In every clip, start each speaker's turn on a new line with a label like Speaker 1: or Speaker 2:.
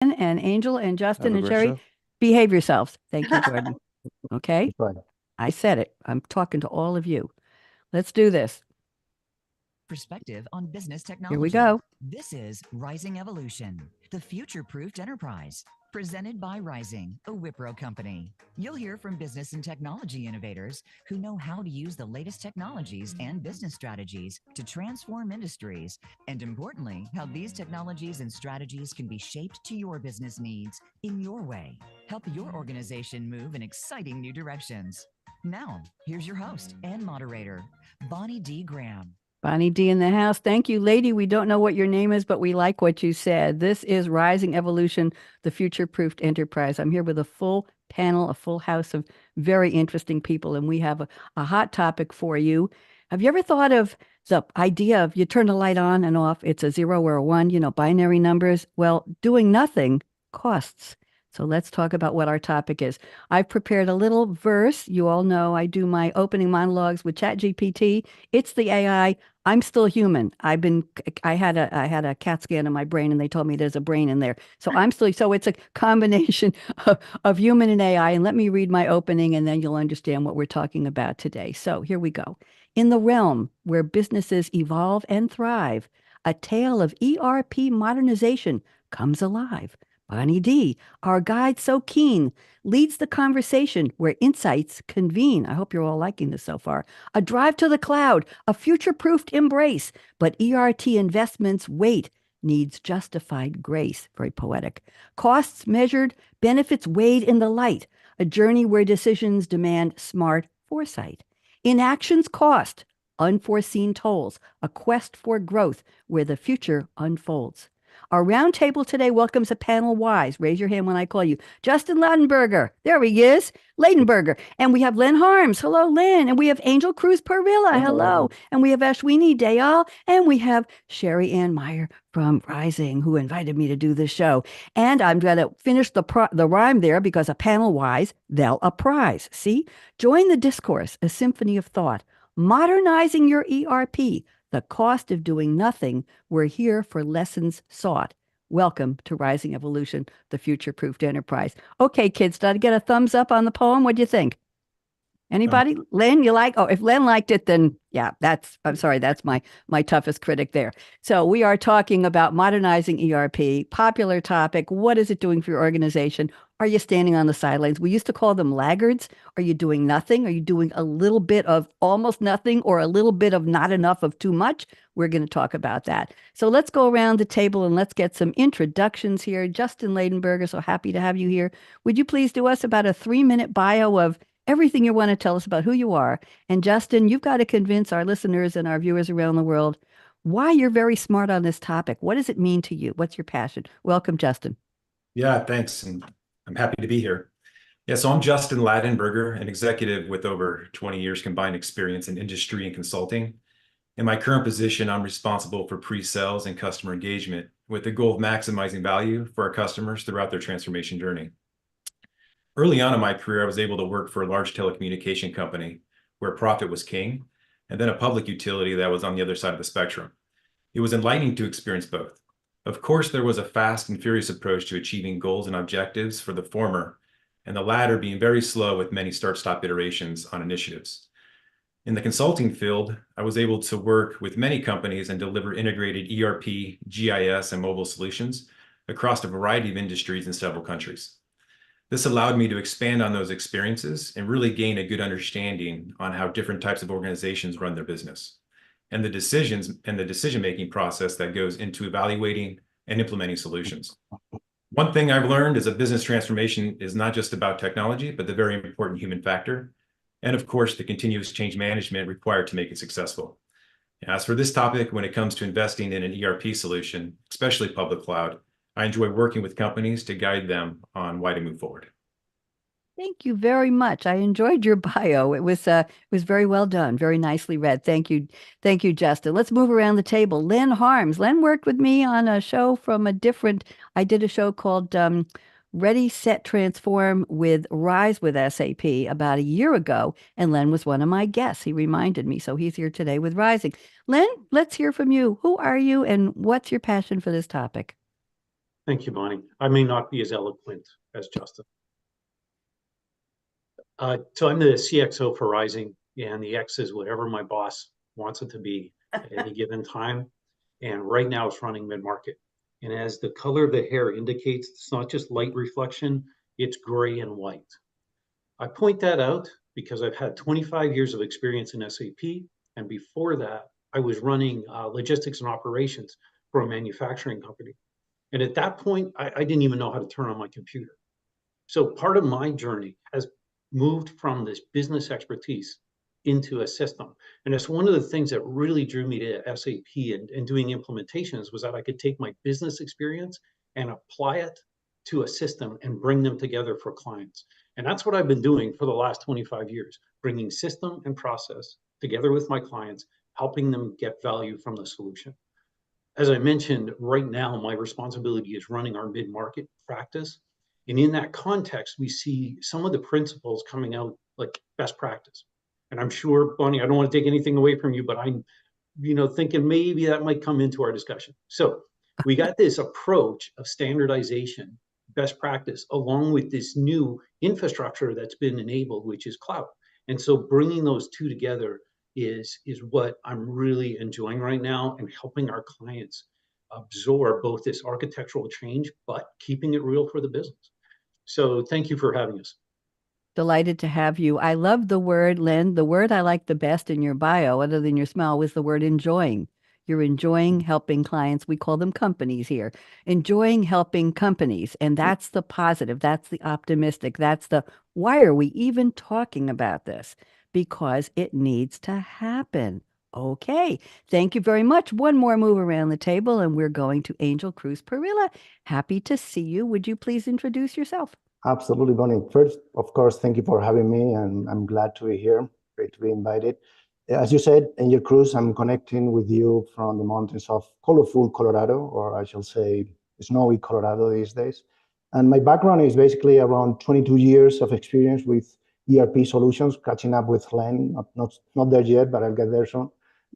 Speaker 1: and Angel and
Speaker 2: Have
Speaker 1: Justin
Speaker 2: a
Speaker 1: and
Speaker 2: great
Speaker 1: Sherry,
Speaker 2: show.
Speaker 1: behave yourselves. Thank you, Gordon. Okay,
Speaker 2: Bye.
Speaker 1: I said it. I'm talking to all of you. Let's do this.
Speaker 3: Perspective on business
Speaker 1: Here we
Speaker 3: technology.
Speaker 1: go.
Speaker 3: This is Rising Evolution, the future-proofed enterprise, presented by Rizing, a Wipro company. You'll hear from business and technology innovators who know how to use the latest technologies and business strategies to transform industries, and importantly, how these technologies and strategies can be shaped to your business needs in your way. Help your organization move in exciting new directions. Now, here's your host and moderator, Bonnie D. Graham.
Speaker 1: Bonnie D in the house. Thank you, lady. We don't know what your name is, but we like what you said. This is Rising Evolution, the future-proofed enterprise. I'm here with a full panel, a full house of very interesting people, and we have a hot topic for you. Have you ever thought of the idea of you turn the light on and off? It's a 0 or a 1, binary numbers. Well, doing nothing costs. So let's talk about what our topic is. I've prepared a little verse. You all know I do my opening monologues with ChatGPT. It's the AI. I'm still human. I had a CAT scan in my brain and they told me there's a brain in there. So it's a combination of human and AI. And let me read my opening and then you'll understand what we're talking about today. So here we go. In the realm where businesses evolve and thrive, a tale of ERP modernization comes alive. Bonnie D, our guide so keen, leads the conversation where insights convene. I hope you're all liking this so far. A drive to the cloud, a future-proofed embrace, but ERT investments wait, needs justified grace. Very poetic. Costs measured, benefits weighed in the light, a journey where decisions demand smart foresight. Inactions cost, unforeseen tolls, a quest for growth where the future unfolds. Our roundtable today welcomes a panel wise. Raise your hand when I call you. Justin Ladenburger. There he is. Ladenburger. And we have Len Harms. Hello, Len. And we have Angel Cruz Parrilla. Hello. And we have Ashwini Dayal. And we have Sherry Ann Meyer from Rizing, who invited me to do this show. And I'm going to finish the rhyme there because a panel wise, they'll a prize. See? Join the discourse, a symphony of thought. Modernizing your ERP. The cost of doing nothing. We're here for lessons sought. Welcome to Rising Evolution, the future-proofed enterprise. Okay, kids, did I get a thumbs up on the poem? What do you think? Anybody? Len, you like? Oh, if Len liked it, then yeah, I'm sorry, that's my toughest critic there. So we are talking about modernizing ERP, popular topic. What is it doing for your organization? Are you standing on the sidelines? We used to call them laggards. Are you doing nothing? Are you doing a little bit of almost nothing or a little bit of not enough of too much? We're going to talk about that. So let's go around the table and let's get some introductions here. Justin Ladenburger, so happy to have you here. Would you please do us about a 3-minute bio of everything you want to tell us about who you are? And Justin, you've got to convince our listeners and our viewers around the world why you're very smart on this topic. What does it mean to you? What's your passion? Welcome, Justin.
Speaker 2: Yeah, thanks. And I'm happy to be here. Yeah, so I'm Justin Ladenburger, an executive with over 20 years combined experience in industry and consulting. In my current position, I'm responsible for pre-sales and customer engagement with the goal of maximizing value for our customers throughout their transformation journey. Early on in my career, I was able to work for a large telecommunication company where profit was king, and then a public utility that was on the other side of the spectrum. It was enlightening to experience both. Of course, there was a fast and furious approach to achieving goals and objectives for the former, and the latter being very slow with many start-stop iterations on initiatives. In the consulting field, I was able to work with many companies and deliver integrated ERP, GIS, and mobile solutions across a variety of industries in several countries. This allowed me to expand on those experiences and really gain a good understanding on how different types of organizations run their business and the decision-making process that goes into evaluating and implementing solutions. One thing I've learned is that business transformation is not just about technology, but the very important human factor, and of course, the continuous change management required to make it successful. As for this topic, when it comes to investing in an ERP solution, especially public cloud, I enjoy working with companies to guide them on why to move forward.
Speaker 1: Thank you very much. I enjoyed your bio. It was very well done, very nicely read. Thank you, Justin. Let's move around the table. Len Harms. Len worked with me on a show from a different. I did a show called Ready, Set, Transform with Rise with SAP about a year ago, and Len was one of my guests. He reminded me, so he's here today with Rising. Len, let's hear from you. Who are you, and what's your passion for this topic?
Speaker 4: Thank you, Bonnie. I may not be as eloquent as Justin. So I'm the CXO for Rizing, and the X is whatever my boss wants it to be at any given time. And right now it's running mid-market. And as the color of the hair indicates, it's not just light reflection, it's gray and white. I point that out because I've had 25 years of experience in SAP. And before that, I was running logistics and operations for a manufacturing company. And at that point, I didn't even know how to turn on my computer. So part of my journey has moved from this business expertise into a system. And it's one of the things that really drew me to SAP and doing implementations was that I could take my business experience and apply it to a system and bring them together for clients. And that's what I've been doing for the last 25 years, bringing system and process together with my clients, helping them get value from the solution. As I mentioned, right now, my responsibility is running our mid-market practice. And in that context, we see some of the principles coming out like best practice. And I'm sure, Bonnie, I don't want to take anything away from you, but I'm, thinking maybe that might come into our discussion. So we got this approach of standardization, best practice, along with this new infrastructure that's been enabled, which is cloud. And so bringing those two together is what I'm really enjoying right now and helping our clients absorb both this architectural change, but keeping it real for the business. So thank you for having us.
Speaker 1: Delighted to have you. I love the word, Len. The word I liked the best in your bio, other than your smile, was the word enjoying. You're enjoying helping clients. We call them companies here. Enjoying helping companies. And that's the positive. That's the optimistic. That's the why are we even talking about this? Because it needs to happen. Okay. Thank you very much. One more move around the table, and we're going to Angel Cruz Parrilla. Happy to see you. Would you please introduce yourself?
Speaker 5: Absolutely, Bonnie. First, of course, thank you for having me, and I'm glad to be here. Great to be invited. As you said, Angel Cruz, I'm connecting with you from the mountains of colorful Colorado, or I shall say snowy Colorado these days. And my background is basically around 22 years of experience with ERP solutions, catching up with Len, not there yet, but I'll get there soon.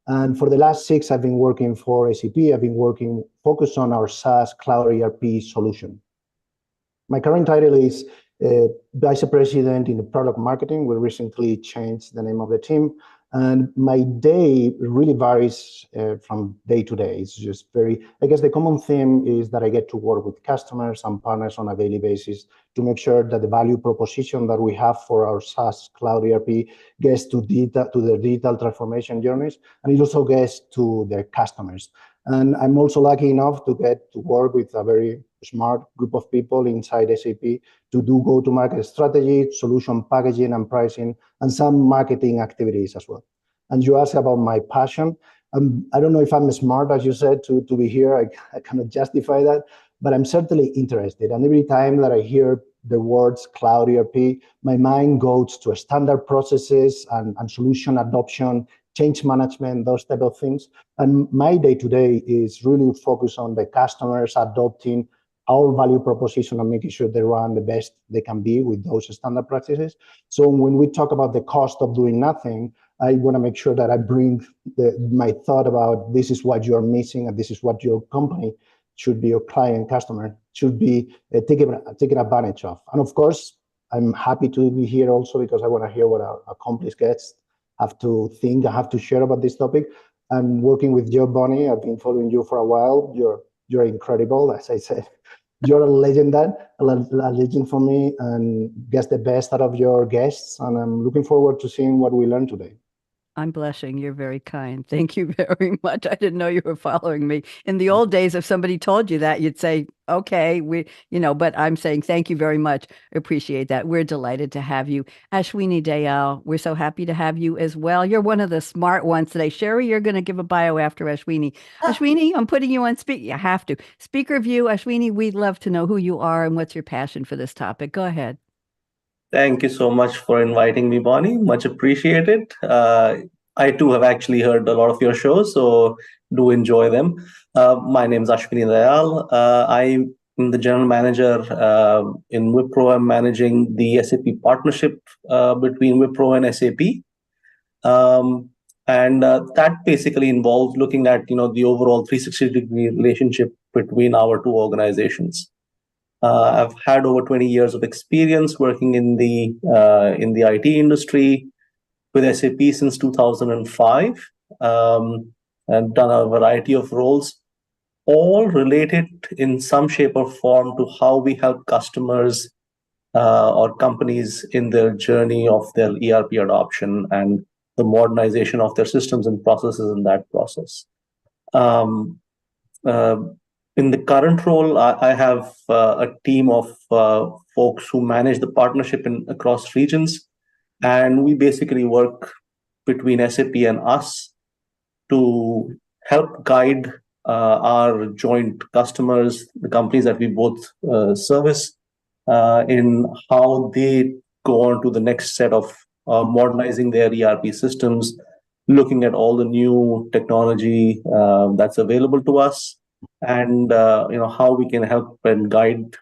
Speaker 5: And for the last 6, I've been working for SAP. I've been working focused on our SaaS cloud ERP solution. My current title is Vice President in the Product Marketing. We recently changed the name of the team. And my day really varies from day to day. It's just I guess the common theme is that I get to work with customers and partners on a daily basis to make sure that the value proposition that we have for our SaaS cloud ERP gets to their digital transformation journeys, and it also gets to their customers. And I'm also lucky enough to get to work with a very smart group of people inside SAP to do go-to-market strategy, solution packaging and pricing, and some marketing activities as well. And you asked about my passion. I don't know if I'm smart, as you said, to be here. I cannot justify that, but I'm certainly interested. And every time that I hear the words cloud ERP, my mind goes to standard processes and solution adoption, change management, those type of things. And my day-to-day is really focused on the customers adopting our value proposition and making sure they run the best they can be with those standard practices. So when we talk about the cost of doing nothing, I want to make sure that I bring my thought about this is what you're missing and this is what your company should be, your client, customer should be taking advantage of. And of course, I'm happy to be here also because I want to hear what our accomplished guests have to think, I have to share about this topic. I'm working with you, Bonnie. I've been following you for a while. You're incredible, as I said. You're a legend for me, and get the best out of your guests. And I'm looking forward to seeing what we learn today.
Speaker 1: I'm blushing. You're very kind. Thank you very much. I didn't know you were following me. In the old days, if somebody told you that, you'd say, okay, but I'm saying thank you very much. Appreciate that. We're delighted to have you. Ashwini, Dayal, we're so happy to have you as well. You're one of the smart ones today. Sherry, you're going to give a bio after Ashwini. Ashwini, I'm putting you on speak. You have to. Speaker view, Ashwini, we'd love to know who you are and what's your passion for this topic. Go ahead.
Speaker 6: Thank you so much for inviting me, Bonnie. Much appreciated. I too have actually heard a lot of your shows, so do enjoy them. My name is Ashwini Dayal. I'm the general manager in Wipro. I'm managing the SAP partnership between Wipro and SAP. And that basically involves looking at the overall 360-degree relationship between our two organizations. I've had over 20 years of experience working in the IT industry with SAP since 2005, and done a variety of roles, all related in some shape or form to how we help customers or companies in their journey of their ERP adoption and the modernization of their systems and processes in that process. Uh, in the current role, I have a team of folks who manage the partnership across regions, and we basically work between SAP and us to help guide our joint customers, the companies that we both service, in how they go on to the next set of modernizing their ERP systems, looking at all the new technology that's available to us, and how we can help and guide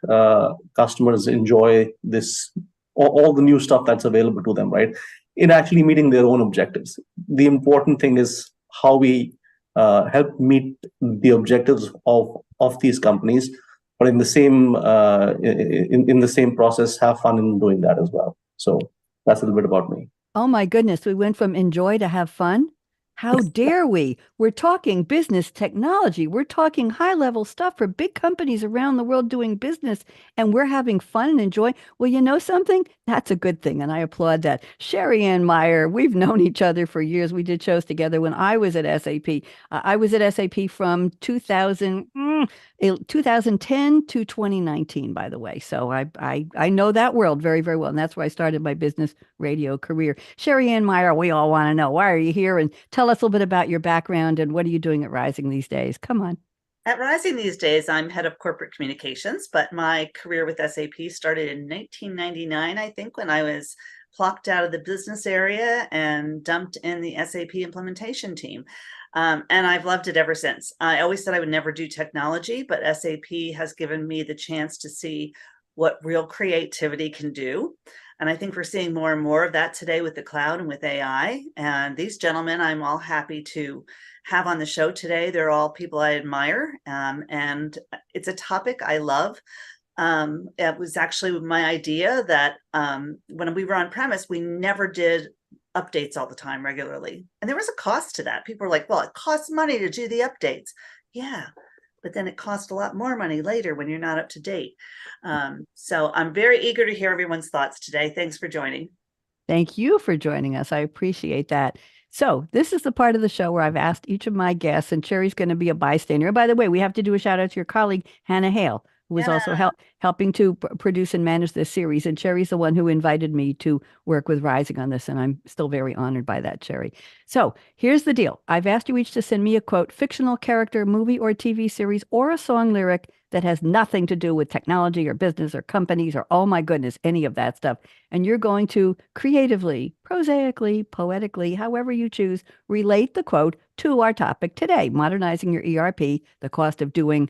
Speaker 6: customers enjoy this all the new stuff that's available to them, right? In actually meeting their own objectives. The important thing is how we help meet the objectives of these companies, but in the same in the same process, have fun in doing that as well. So that's a little bit about me.
Speaker 1: Oh my goodness, we went from enjoy to have fun. How dare we? We're talking business technology. We're talking high-level stuff for big companies around the world doing business, and we're having fun and enjoy. Well, you know something? That's a good thing, and I applaud that. Sherry Ann Meyer, we've known each other for years. We did shows together when I was at SAP. I was at SAP from 2010 to 2019, by the way. So I know that world very, very well, and that's where I started my business radio career. Sherry Ann Meyer, we all want to know, why are you here? And tell us a little bit about your background and what are you doing at Rizing these days? Come on.
Speaker 7: At Rizing these days, I'm head of corporate communications, but my career with SAP started in 1999, I think, when I was plucked out of the business area and dumped in the SAP implementation team. And I've loved it ever since. I always said I would never do technology, but SAP has given me the chance to see what real creativity can do. And I think we're seeing more and more of that today with the cloud and with AI. And these gentlemen, I'm all happy to have on the show today. They're all people I admire. And it's a topic I love. It was actually my idea that when we were on premise, we never did updates all the time regularly. And there was a cost to that. People were like, well, it costs money to do the updates. Yeah. But then it costs a lot more money later when you're not up to date. So I'm very eager to hear everyone's thoughts today. Thanks for joining.
Speaker 1: Thank you for joining us. I appreciate that. So this is the part of the show where I've asked each of my guests, and Sherry's going to be a bystander. And by the way, we have to do a shout out to your colleague, Hannah Hale, who was also helping to produce and manage this series. And Sherry's the one who invited me to work with Rizing on this, and I'm still very honored by that, Sherry. So here's the deal. I've asked you each to send me a quote, fictional character, movie or TV series, or a song lyric that has nothing to do with technology or business or companies or, oh my goodness, any of that stuff. And you're going to creatively, prosaically, poetically, however you choose, relate the quote to our topic today, modernizing your ERP, the cost of doing.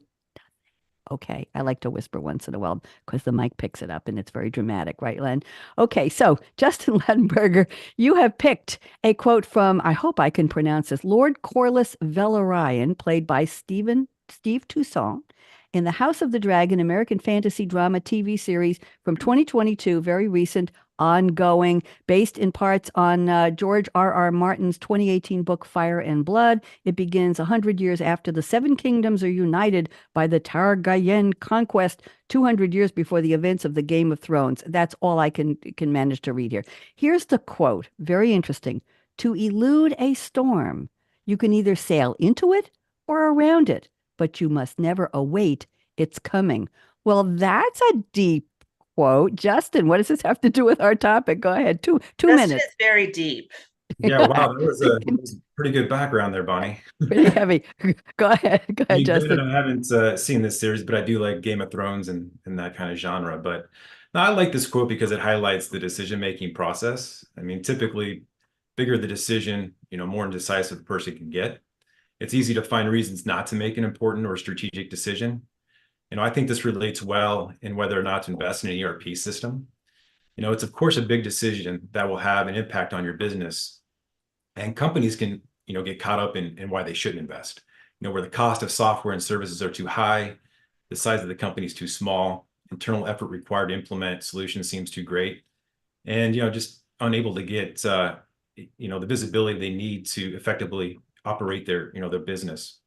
Speaker 1: Okay, I like to whisper once in a while because the mic picks it up and it's very dramatic, right, Len? Okay, so Justin Ladenburger, you have picked a quote from, I hope I can pronounce this, Lord Corlys Velaryon, played by Steve Toussaint, in the House of the Dragon American fantasy drama TV series from 2022, very recent, ongoing, based in parts on George R.R. Martin's 2018 book, Fire and Blood. It begins 100 years after the Seven Kingdoms are united by the Targaryen conquest, 200 years before the events of the Game of Thrones. That's all I can manage to read here. Here's the quote, very interesting. To elude a storm, you can either sail into it or around it, but you must never await its coming. Well, that's a deep quote. Justin, what does this have to do with our topic? Go ahead. Two minutes.
Speaker 7: It's very deep.
Speaker 2: Yeah, wow, that was a pretty good background there, Bonnie.
Speaker 1: Pretty heavy. Go ahead, Justin.
Speaker 2: I haven't seen this series, but I do like Game of Thrones and that kind of genre. But no, I like this quote because it highlights the decision-making process. I mean, typically, bigger the decision, more indecisive the person can get. It's easy to find reasons not to make an important or strategic decision. I think this relates well in whether or not to invest in an ERP system. It's of course a big decision that will have an impact on your business, and companies can, get caught up in why they shouldn't invest. where the cost of software and services are too high, the size of the company is too small, internal effort required to implement solutions seems too great, and just unable to get the visibility they need to effectively operate their business.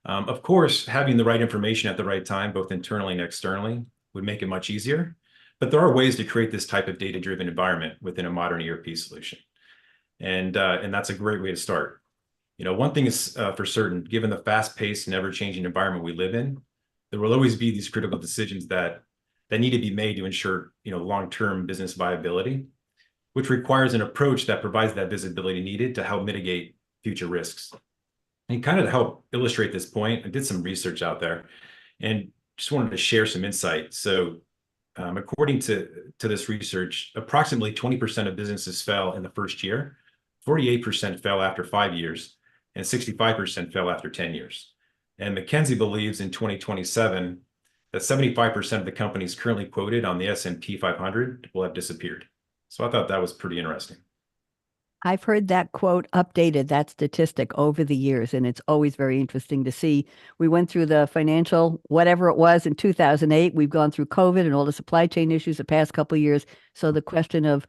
Speaker 2: Of course, having the right information at the right time, both internally and externally, would make it much easier. But there are ways to create this type of data-driven environment within a modern ERP solution, and that's a great way to start. One thing is for certain: given the fast-paced and ever-changing environment we live in, there will always be these critical decisions that need to be made to ensure long-term business viability, which requires an approach that provides that visibility needed to help mitigate future risks. And kind of to help illustrate this point, I did some research out there and just wanted to share some insight. So according to this research, approximately 20% of businesses fail in the first year, 48% fail after 5 years, and 65% fail after 10 years. And McKinsey believes in 2027 that 75% of the companies currently quoted on the S&P 500 will have disappeared. So I thought that was pretty interesting.
Speaker 1: I've heard that quote updated, that statistic, over the years, and it's always very interesting to see. We went through the financial, whatever it was, in 2008. We've gone through COVID and all the supply chain issues the past couple of years. So the question of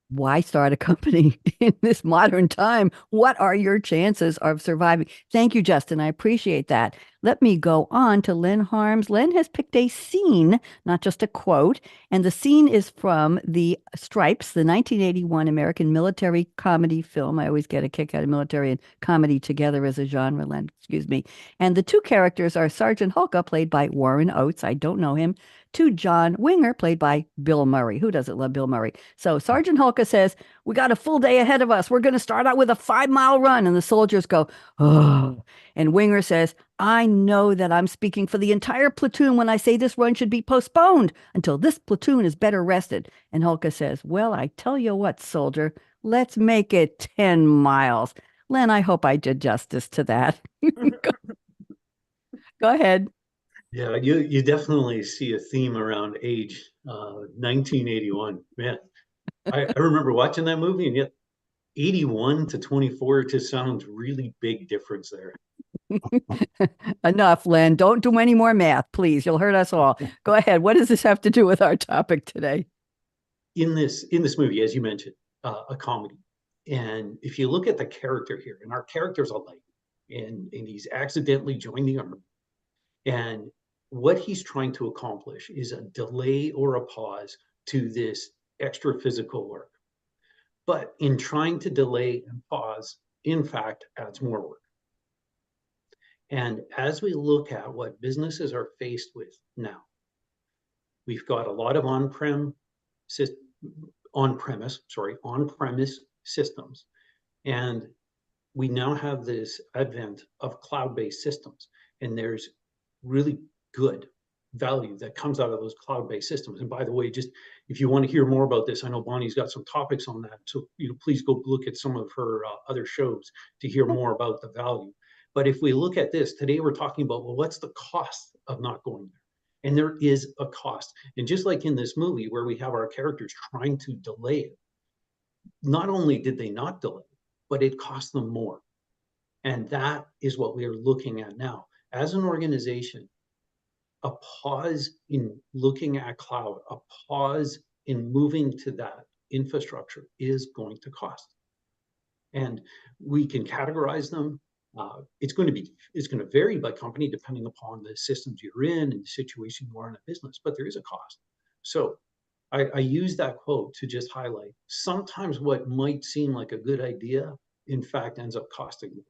Speaker 1: why start a company in this modern time? What are your chances of surviving? Thank you, Justin. I appreciate that. Let me go on to Len Harms. Len has picked a scene, not just a quote, and the scene is from The Stripes, the 1981 American military comedy film. I always get a kick out of military and comedy together as a genre, Len, excuse me. And the two characters are Sergeant Hulka, played by Warren Oates. I don't know him. To John Winger, played by Bill Murray. Who doesn't love Bill Murray? So Sergeant Hulka says, "We got a full day ahead of us. We're going to start out with a 5-mile run." And the soldiers go, "Oh." And Winger says, "I know that I'm speaking for the entire platoon when I say this run should be postponed until this platoon is better rested." And Hulka says, "Well, I tell you what, soldier, let's make it 10 miles. Len, I hope I did justice to that. Go ahead.
Speaker 4: Yeah, you definitely see a theme around age. 1981, man. I remember watching that movie, and yet 81 to 24 just sounds really big difference there.
Speaker 1: Enough, Len. Don't do any more math, please. You'll hurt us all. Go ahead. What does this have to do with our topic today?
Speaker 4: In this movie, as you mentioned, a comedy. And if you look at the character here, and our character's a light, and he's accidentally joined the army. And what he's trying to accomplish is a delay or a pause to this extra physical work. But in trying to delay and pause, in fact, adds more work. And as we look at what businesses are faced with now, we've got a lot of on-premise systems. And we now have this advent of cloud-based systems. And there's really good value that comes out of those cloud-based systems. And by the way, just if you want to hear more about this, I know Bonnie's got some topics on that. So please go look at some of her other shows to hear more about the value. But if we look at this, today we're talking about, well, what's the cost of not going there? And there is a cost. And just like in this movie where we have our characters trying to delay it, not only did they not delay, but it cost them more. And that is what we are looking at now. As an organization, a pause in looking at cloud, a pause in moving to that infrastructure is going to cost. And we can categorize them. It's going to vary by company depending upon the systems you're in and the situation you are in a business, but there is a cost. So I use that quote to just highlight sometimes what might seem like a good idea, in fact, ends up costing more.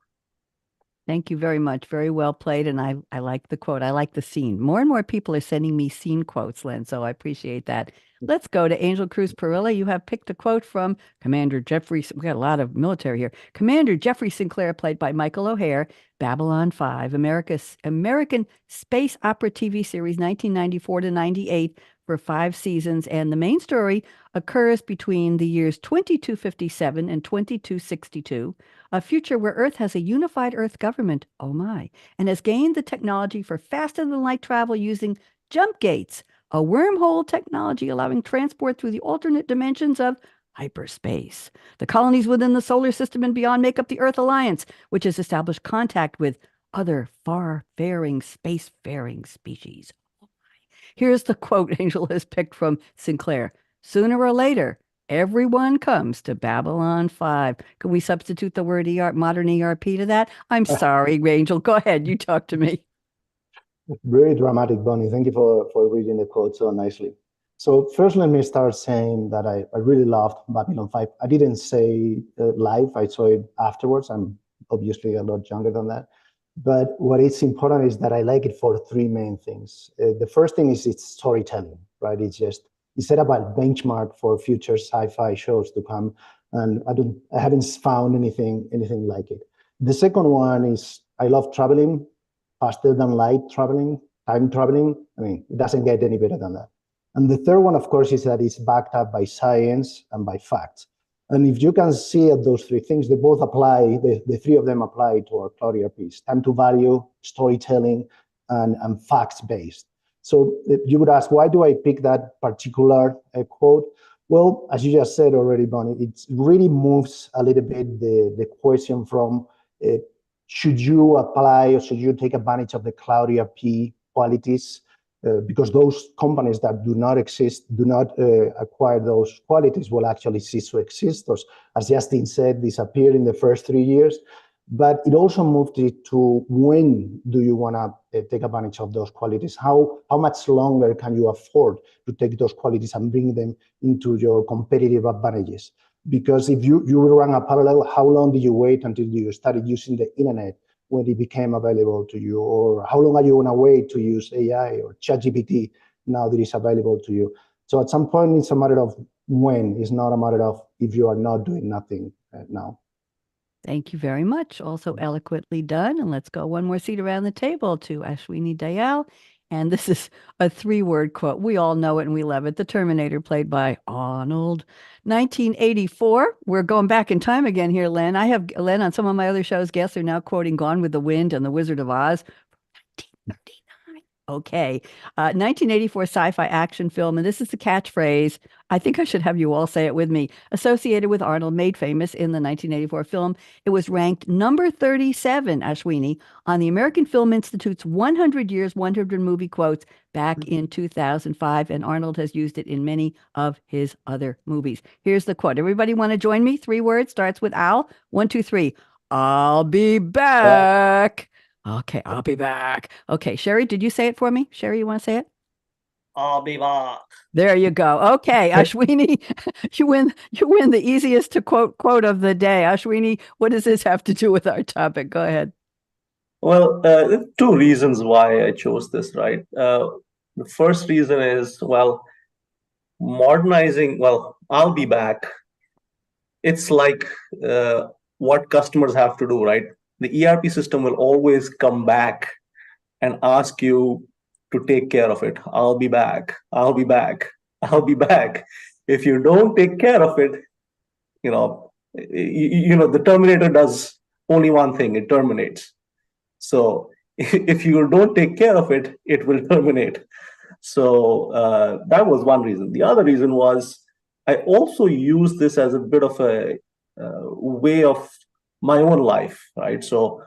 Speaker 1: Thank you very much. Very well played. And I like the quote. I like the scene. More and more people are sending me scene quotes, Len, so I appreciate that. Let's go to Angel Cruz Parrilla. You have picked a quote from Commander Jeffrey. We got a lot of military here. Commander Jeffrey Sinclair, played by Michael O'Hare, Babylon 5, American space opera TV series, 1994 to 98, for 5 seasons. And the main story occurs between the years 2257 and 2262, a future where Earth has a unified Earth government, oh my, and has gained the technology for faster-than-light travel using jump gates, a wormhole technology allowing transport through the alternate dimensions of hyperspace. The colonies within the solar system and beyond make up the Earth Alliance, which has established contact with other far-faring, space-faring species. Here's the quote Angel has picked from Sinclair. Sooner or later, everyone comes to Babylon 5. Can we substitute the word modern ERP to that? I'm sorry, Angel. Go ahead. You talk to me.
Speaker 5: Very dramatic, Bonnie. Thank you for reading the quote so nicely. So first, let me start saying that I really loved Babylon 5. I didn't say live. I saw it afterwards. I'm obviously a lot younger than that. But what is important is that I like it for three main things. The first thing is its storytelling, right? It's set up a benchmark for future sci-fi shows to come, and I haven't found anything like it. The second one is I love traveling, faster than light traveling, time traveling. I mean, it doesn't get any better than that. And the third one, of course, is that it's backed up by science and by facts. And if you can see at those three things, they both apply, the three of them apply to our cloud ERPs: time to value, storytelling, and facts-based. So you would ask, why do I pick that particular quote? Well, as you just said already, Bonnie, it really moves a little bit the question from should you apply or should you take advantage of the cloud ERP qualities? Because those companies that do not acquire those qualities will actually cease to exist, or, as Justin said, disappear in the first 3 years. But it also moved it to when do you want to take advantage of those qualities? How much longer can you afford to take those qualities and bring them into your competitive advantages? Because if you run a parallel, how long did you wait until you started using the internet when it became available to you? Or how long are you going to wait to use AI or ChatGPT now that it's available to you? So at some point, it's a matter of when. It's not a matter of if you are not doing nothing now.
Speaker 1: Thank you very much. Also eloquently done. And let's go one more seat around the table to Ashwini Dayal. And this is a 3-word quote. We all know it and we love it. The Terminator, played by Arnold. 1984. We're going back in time again here, Len. I have Len on some of my other shows. Guests are now quoting Gone with the Wind and The Wizard of Oz. 1939. Okay. 1984 sci-fi action film. And this is the catchphrase. I think I should have you all say it with me. Associated with Arnold, made famous in the 1984 film. It was ranked number 37, Ashwini, on the American Film Institute's 100 Years, 100 Movie Quotes back in 2005. And Arnold has used it in many of his other movies. Here's the quote. Everybody want to join me? 3 words. Starts with Al. 1, 2, 3. I'll be back. Okay, I'll be back. Okay, Sherry, did you say it for me? Sherry, you want to say it?
Speaker 6: I'll be back.
Speaker 1: There you go. Okay, Ashwini, you win the easiest to quote of the day. Ashwini, what does this have to do with our topic? Go ahead.
Speaker 6: Well, 2 reasons why I chose this, right? The first reason is, modernizing, I'll be back. It's like what customers have to do, right? The ERP system will always come back and ask you to take care of it. I'll be back. I'll be back. I'll be back. If you don't take care of it, the Terminator does only one thing: it terminates. So if you don't take care of it, it will terminate. So that was one reason. The other reason was I also use this as a bit of a way of my own life, right? So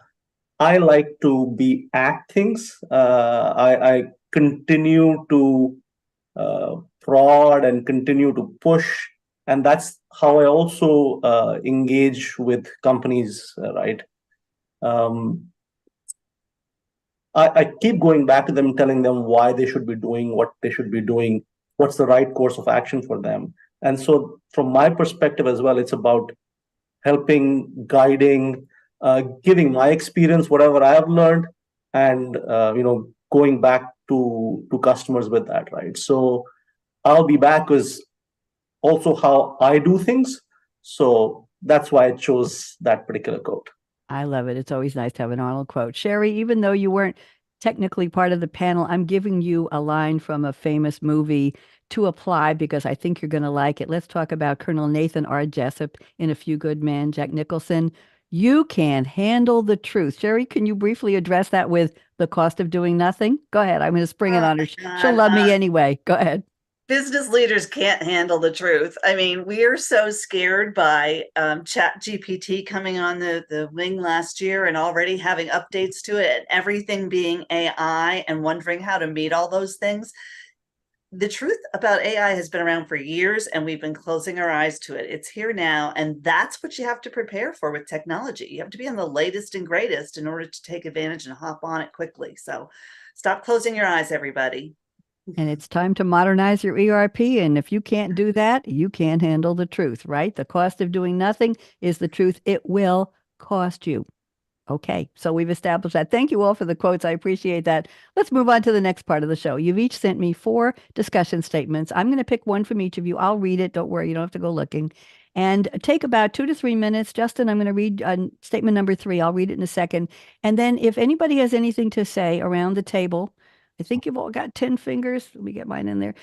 Speaker 6: I like to be at things. I continue to prod and continue to push. And that's how I also engage with companies, right? I keep going back to them, telling them why they should be doing what they should be doing, what's the right course of action for them. And so from my perspective as well, it's about helping, guiding, giving my experience, whatever I have learned, and going back to customers with that, right? So I'll be back is also how I do things. So that's why I chose that particular quote.
Speaker 1: I love it. It's always nice to have an Arnold quote. Sherry, even though you weren't technically part of the panel, I'm giving you a line from a famous movie to apply because I think you're going to like it. Let's talk about Colonel Nathan R. Jessup in A Few Good Men, Jack Nicholson. You can handle the truth. Sherry, can you briefly address that with the cost of doing nothing? Go ahead. I'm going to spring it on her. She'll love me anyway. Go ahead.
Speaker 7: business leaders can't handle the truth. I mean, we are so scared by Chat GPT coming on the wing last year and already having updates to it and everything being AI and wondering how to meet all those things. The truth about AI has been around for years and we've been closing our eyes to it. It's here now. And that's what you have to prepare for with technology. You have to be on the latest and greatest in order to take advantage and hop on it quickly. So stop closing your eyes, everybody.
Speaker 1: And it's time to modernize your ERP. And if you can't do that, you can't handle the truth, right? The cost of doing nothing is the truth. It will cost you. Okay, so we've established that. Thank you all for the quotes. I appreciate that. Let's move on to the next part of the show. You've each sent me 4 discussion statements. I'm going to pick one from each of you. I'll read it. Don't worry, you don't have to go looking. And take about 2 to 3 minutes. Justin, I'm going to read statement number 3. I'll read it in a second. And then if anybody has anything to say around the table, I think you've all got 10 fingers. Let me get mine in there.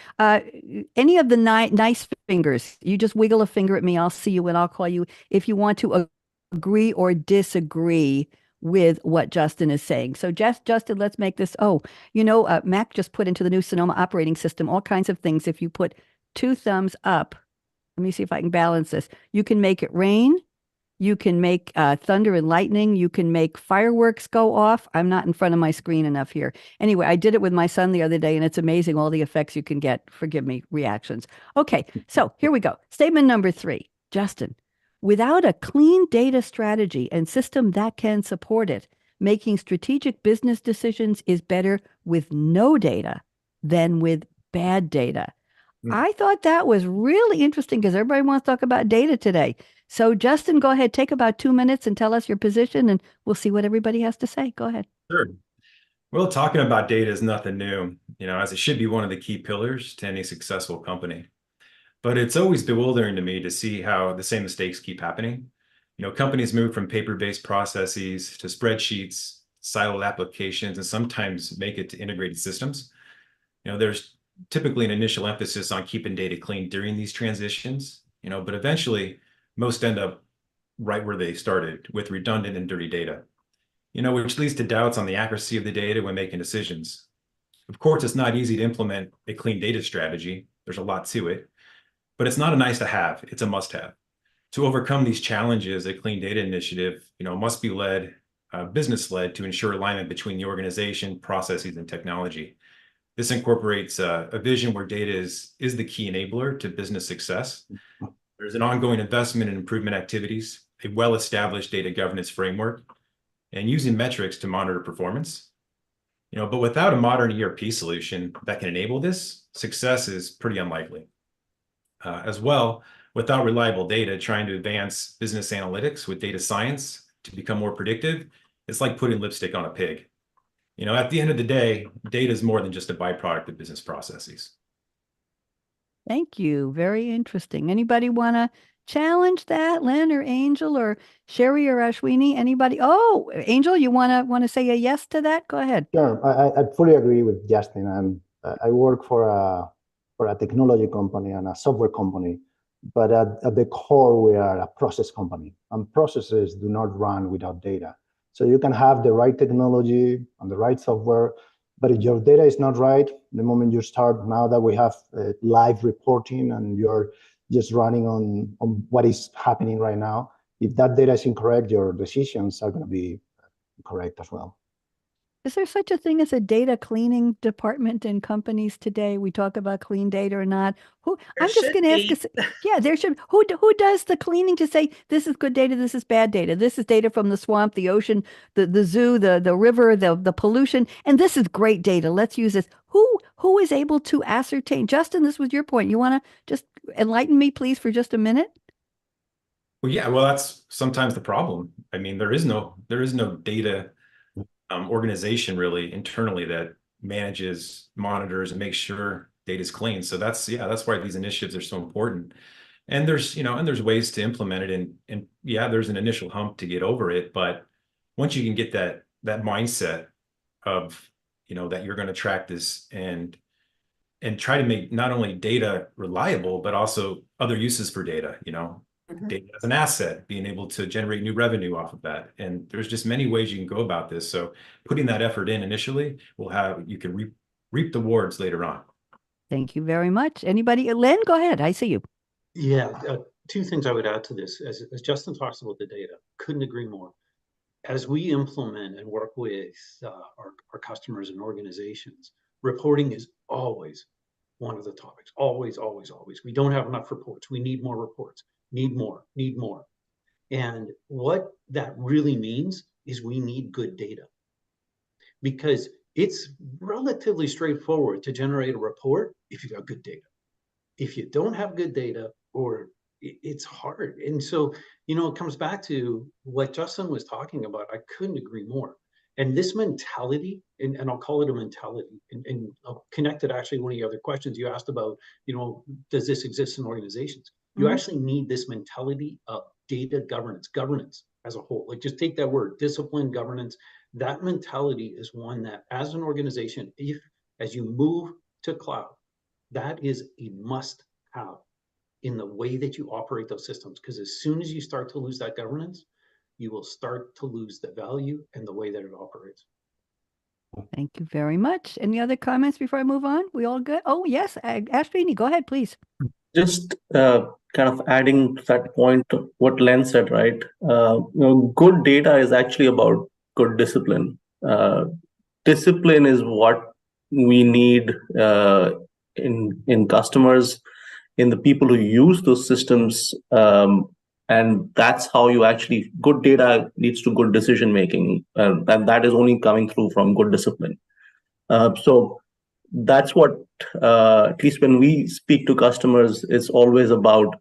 Speaker 1: Any of the nice fingers, you just wiggle a finger at me. I'll see you and I'll call you if you want to agree or disagree with what Justin is saying. So Justin, let's make this. Mac just put into the new Sonoma operating system all kinds of things. If you put 2 thumbs up, let me see if I can balance this. You can make it rain. You can make thunder and lightning. You can make fireworks go off. I'm not in front of my screen enough here. Anyway, I did it with my son the other day, and it's amazing all the effects you can get. Forgive me, reactions. Okay, so here we go. Statement number 3. Justin, without a clean data strategy and system that can support it, making strategic business decisions is better with no data than with bad data. I thought that was really interesting because everybody wants to talk about data today. So Justin, go ahead, take about 2 minutes and tell us your position and we'll see what everybody has to say. Go ahead.
Speaker 2: Sure. Well, talking about data is nothing new, as it should be one of the key pillars to any successful company. But it's always bewildering to me to see how the same mistakes keep happening. Companies move from paper-based processes to spreadsheets, siloed applications, and sometimes make it to integrated systems. There's typically an initial emphasis on keeping data clean during these transitions, but eventually most end up right where they started with redundant and dirty data, which leads to doubts on the accuracy of the data when making decisions. Of course, it's not easy to implement a clean data strategy. There's a lot to it, but it's not a nice to have, it's a must have. To overcome these challenges, a clean data initiative, must be led, business led to ensure alignment between the organization, processes, and technology. This incorporates a vision where data is the key enabler to business success. There's an ongoing investment in improvement activities, a well-established data governance framework, and using metrics to monitor performance. But without a modern ERP solution that can enable this, success is pretty unlikely. As well, without reliable data, trying to advance business analytics with data science to become more predictive, it's like putting lipstick on a pig. At the end of the day, data is more than just a byproduct of business processes.
Speaker 1: Thank you. Very interesting. Anybody want to challenge that, Len or Angel or Sherry or Ashwini? Anybody? Oh, Angel, you want to say a yes to that? Go ahead.
Speaker 5: Sure, I fully agree with Justin. And I work for a technology company and a software company, but at the core, we are a process company, and processes do not run without data. So you can have the right technology and the right software, but if your data is not right, the moment you start, now that we have live reporting and you're just running on what is happening right now, if that data is incorrect, your decisions are going to be incorrect as well.
Speaker 1: Is there such a thing as a data cleaning department in companies today? We talk about clean data or not. I'm just going to ask. Yeah, there should. Who does the cleaning to say this is good data, this is bad data, this is data from the swamp, the ocean, the zoo, the river, the pollution, and this is great data. Let's use this. Who is able to ascertain? Justin, this was your point. You want to just enlighten me, please, for just a minute?
Speaker 2: Well, yeah. Well, that's sometimes the problem. I mean, there is no data organization really internally that manages, monitors, and makes sure data is clean. So that's why these initiatives are so important. And there's ways to implement it, and there's an initial hump to get over it. But once you can get that mindset of that you're going to track this and try to make not only data reliable, but also other uses for data, data as an asset, being able to generate new revenue off of that. And there's just many ways you can go about this. So putting that effort in initially you can reap the rewards later on.
Speaker 1: Thank you very much. Anybody? Len, go ahead. I see you.
Speaker 4: Yeah, two things I would add to this. As Justin talks about the data, couldn't agree more. As we implement and work with our customers and organizations, reporting is always one of the topics. Always, always, always. We don't have enough reports. We need more reports. Need more, need more. And what that really means is we need good data, because it's relatively straightforward to generate a report if you've got good data. If you don't have good data, or it's hard. And so, it comes back to what Justin was talking about. I couldn't agree more. And this mentality, and I'll call it a mentality, and I'll connect it actually one of the other questions you asked about, does this exist in organizations? You actually need this mentality of data governance as a whole. Like, just take that word, discipline, governance. That mentality is one that, as an organization, as you move to cloud, that is a must have in the way that you operate those systems. Because as soon as you start to lose that governance, you will start to lose the value and the way that it operates.
Speaker 1: Thank you very much. Any other comments before I move on? We all good? Oh, yes. Ashwini, go ahead, please.
Speaker 6: Just kind of adding to that point, what Len said, right? Good data is actually about good discipline. Discipline is what we need in customers, in the people who use those systems, and that's how you actually, good data leads to good decision making, and that is only coming through from good discipline. So that's what, at least when we speak to customers, it's always about,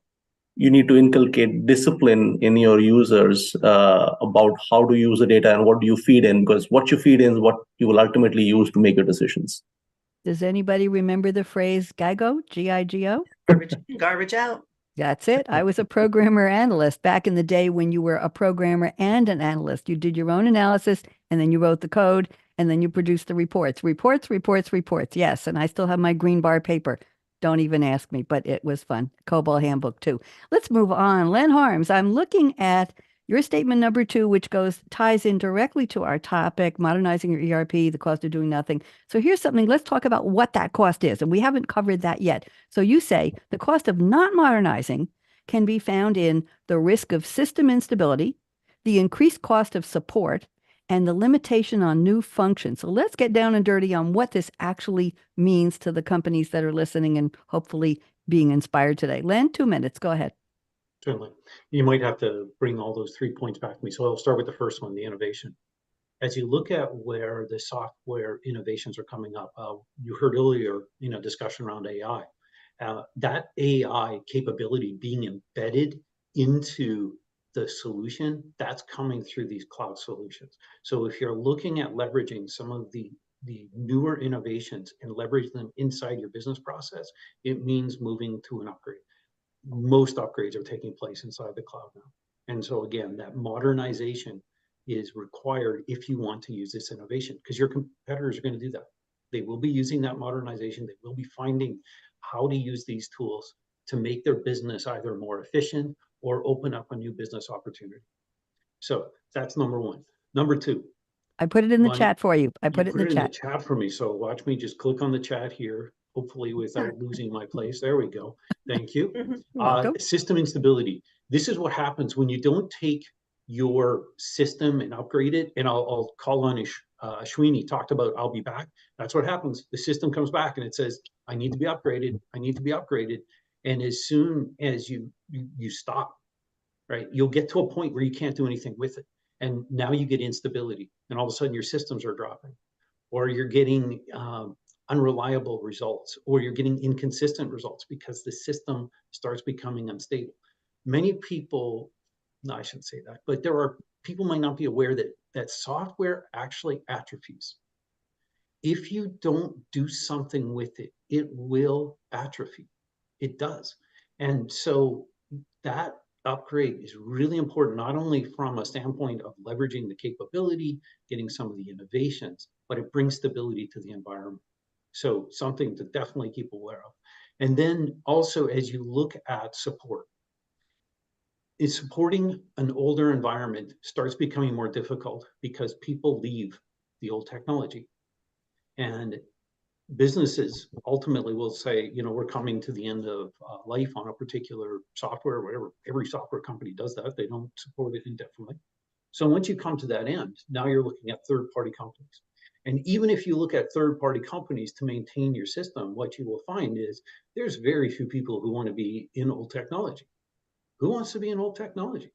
Speaker 6: you need to inculcate discipline in your users about how to use the data and what do you feed in, because what you feed in is what you will ultimately use to make your decisions.
Speaker 1: Does anybody remember the phrase GIGO, G-I-G-O?
Speaker 7: Garbage in, garbage out.
Speaker 1: That's it. I was a programmer analyst back in the day when you were a programmer and an analyst. You did your own analysis, and then you wrote the code, and then you produced the reports. Reports. Yes, and I still have my green bar paper. Don't even ask me, but it was fun. COBOL handbook too. Let's move on. Len Harms, I'm looking at your statement number 2, which ties in directly to our topic, modernizing your ERP, the cost of doing nothing. So here's something, let's talk about what that cost is. And we haven't covered that yet. So you say the cost of not modernizing can be found in the risk of system instability, the increased cost of support, and the limitation on new functions. So let's get down and dirty on what this actually means to the companies that are listening and hopefully being inspired today. Len, 2 minutes. Go ahead.
Speaker 4: Certainly. You might have to bring all those 3 points back to me. So I'll start with the first one, the innovation. As you look at where the software innovations are coming up, you heard earlier, discussion around AI. That AI capability being embedded into the solution, that's coming through these cloud solutions. So if you're looking at leveraging some of the newer innovations and leverage them inside your business process, it means moving to an upgrade. Most upgrades are taking place inside the cloud now. And so again, that modernization is required if you want to use this innovation, because your competitors are going to do that. They will be using that modernization. They will be finding how to use these tools to make their business either more efficient or open up a new business opportunity. So that's number 1. Number 2.
Speaker 1: I put it in the chat for you. I put it in the
Speaker 4: chat for me. So watch me just click on the chat here, hopefully without losing my place. There we go. Thank you. System instability. This is what happens when you don't take your system and upgrade it. And I'll call on Ashwini, talked about I'll be back. That's what happens. The system comes back and it says, I need to be upgraded. I need to be upgraded. And as soon as you stop, right, you'll get to a point where you can't do anything with it. And now you get instability, and all of a sudden your systems are dropping, or you're getting unreliable results, or you're getting inconsistent results because the system starts becoming unstable. Many people, no, I shouldn't say that, but there are people might not be aware that software actually atrophies. If you don't do something with it, it will atrophy. It does. And so that upgrade is really important, not only from a standpoint of leveraging the capability, getting some of the innovations, but it brings stability to the environment. So something to definitely keep aware of. And then also, as you look at support, supporting an older environment starts becoming more difficult because people leave the old technology. And businesses ultimately will say, we're coming to the end of life on a particular software, whatever. Every software company does that. They don't support it indefinitely. So once you come to that end, now you're looking at third-party companies. And even if you look at third-party companies to maintain your system, what you will find is there's very few people who want to be in old technology. Who wants to be in old technology?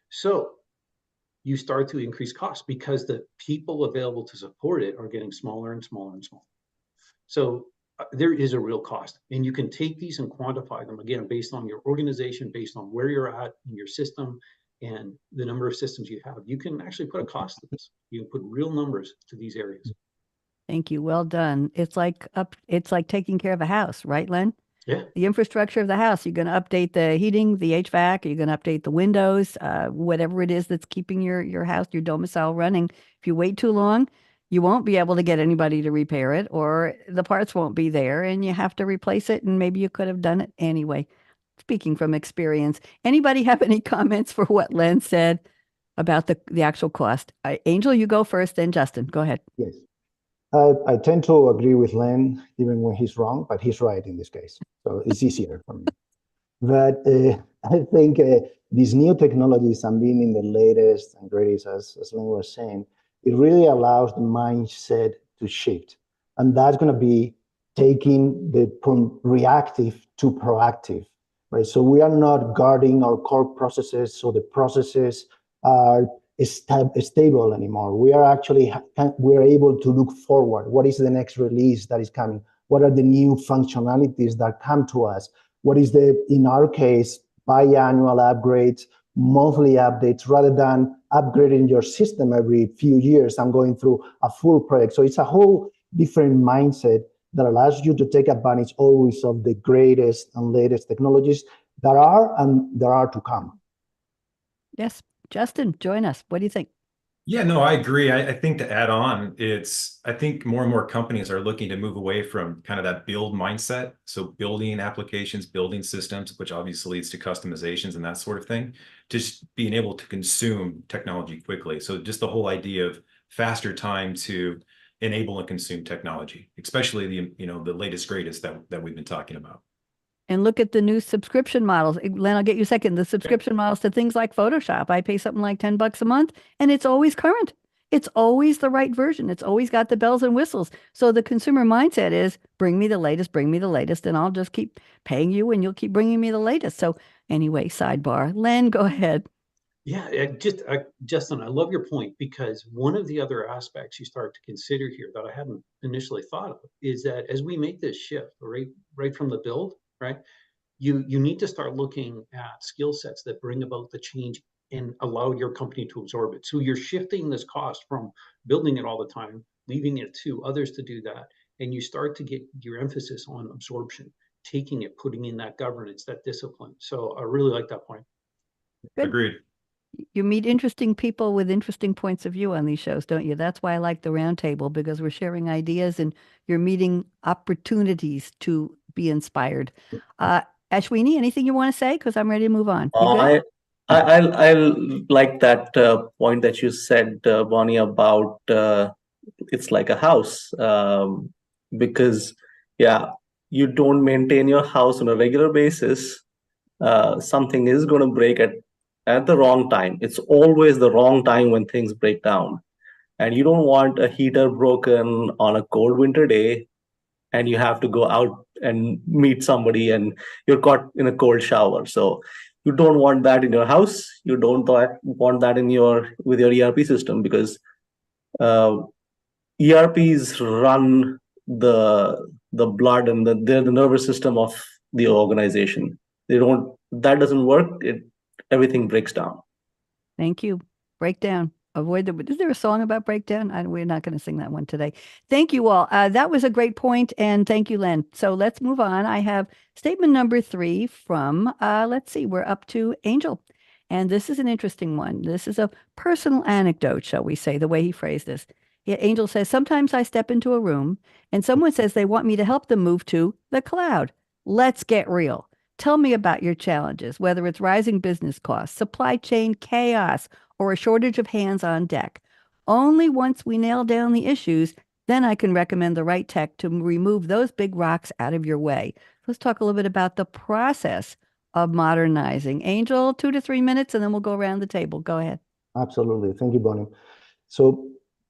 Speaker 4: So you start to increase costs because the people available to support it are getting smaller and smaller and smaller. So there is a real cost, and you can take these and quantify them again based on your organization, based on where you're at in your system and the number of systems you have. You can actually put a cost to this. You can put real numbers to these areas.
Speaker 1: Thank you. Well done. It's like taking care of a house, right, Len?
Speaker 4: Yeah.
Speaker 1: The infrastructure of the house. You're going to update the heating, the HVAC. You're going to update the windows, whatever it is that's keeping your house, your domicile running. If you wait too long, you won't be able to get anybody to repair it, or the parts won't be there, and you have to replace it. And maybe you could have done it anyway. Speaking from experience, anybody have any comments for what Len said about the actual cost? Angel, you go first, then Justin. Go ahead.
Speaker 5: Yes. I tend to agree with Len, even when he's wrong, but he's right in this case. So it's easier for me. But I think these new technologies and being in the latest and greatest, as Len was saying, it really allows the mindset to shift. And that's going to be taking from reactive to proactive, right? So we are not guarding our core processes, so the processes are stable anymore. We are actually, we're able to look forward. What is the next release that is coming? What are the new functionalities that come to us? What is in our case, biannual upgrades, monthly updates, rather than upgrading your system every few years and going through a full project. So it's a whole different mindset that allows you to take advantage always of the greatest and latest technologies that are and there are to come.
Speaker 1: Yes. Justin, join us. What do you think?
Speaker 2: Yeah, no, I agree. I think to add on, I think more and more companies are looking to move away from kind of that build mindset. So building applications, building systems, which obviously leads to customizations and that sort of thing, just being able to consume technology quickly. So just the whole idea of faster time to enable and consume technology, especially the latest, greatest that we've been talking about.
Speaker 1: And look at the new subscription models. Len, I'll get you a second. The subscription models to things like Photoshop. I pay something like $10 a month, and it's always current. It's always the right version. It's always got the bells and whistles. So the consumer mindset is bring me the latest, and I'll just keep paying you and you'll keep bringing me the latest. So anyway, sidebar. Len, go ahead.
Speaker 4: Yeah, Justin, I love your point, because one of the other aspects you start to consider here that I hadn't initially thought of is that as we make this shift, right from the build, right, you need to start looking at skill sets that bring about the change and allow your company to absorb it. So you're shifting this cost from building it all the time, leaving it to others to do that, and you start to get your emphasis on absorption, taking it, putting in that governance, that discipline. So I really like that point.
Speaker 1: Good.
Speaker 2: Agreed.
Speaker 1: You meet interesting people with interesting points of view on these shows, don't you? That's why I like the roundtable, because we're sharing ideas and you're meeting opportunities to be inspired. Ashwini, anything you want to say? Because I'm ready to move on.
Speaker 6: I like that point that you said, Bonnie, about it's like a house, because you don't maintain your house on a regular basis. Something is going to break at the wrong time. It's always the wrong time when things break down. And you don't want a heater broken on a cold winter day and you have to go out and meet somebody and you're caught in a cold shower. So you don't want that in your house. You don't want that with your ERP system, because ERPs run the blood and they're the nervous system of the organization. That doesn't work. Everything breaks down.
Speaker 1: Thank you. Breakdown. Is there a song about breakdown? We're not going to sing that one today. Thank you all. That was a great point, and thank you, Len. So let's move on. I have statement number 3 from, let's see, we're up to Angel. And this is an interesting one. This is a personal anecdote, shall we say, the way he phrased this. Angel says, sometimes I step into a room and someone says they want me to help them move to the cloud. Let's get real. Tell me about your challenges, whether it's rising business costs, supply chain chaos, or a shortage of hands on deck. Only once we nail down the issues Then I can recommend the right tech to remove those big rocks out of your way. Let's talk a little bit about the process of modernizing. Angel, 2 to 3 minutes, and then we'll go around the table. Go ahead.
Speaker 5: Absolutely. Thank you, Bonnie. So,